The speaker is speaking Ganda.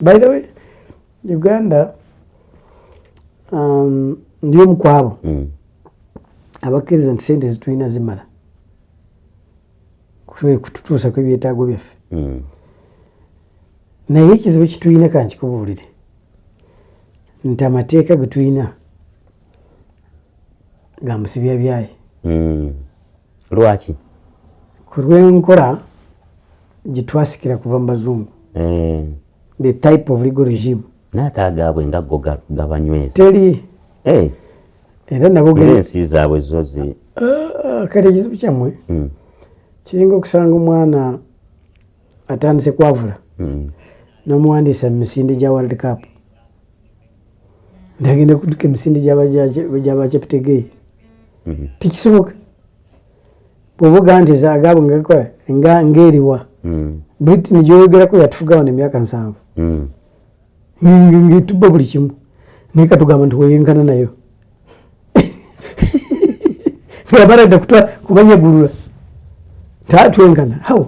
By the way, Uganda ndiyo mukwabo abakkiriza nti sente zitulina zimala kututuusa ku ebyetaago byaffe. Naye ekizibu kitulina kankikubuulire nti amateeka ge tulina ga musibya byayi. Lwaki? Ku lw'enkola gye twasikira kuva mu bazungu. The type of legal regime. N'ataagaabwe nga go gabanyweza. Teri. Era nabo ensi zaabwe zo zi. Kati ekizibu kyammwe kiringa okusanga omwana atandise kwavula n'omuwandiisa mu misinde gya World Cup ndagenda kuduka emisinde gy'abakyepitegei. Tikisoboka. Bw'obuga nti agaabwe ngakola ng'eriwa. Britain gyoyogerako yatufuga wano emyaka 7. Ng'etubba buli kimu naye katugamba nti weeyenkana nayo. Bw'abala dda kubanyagulula tatwenkana. How?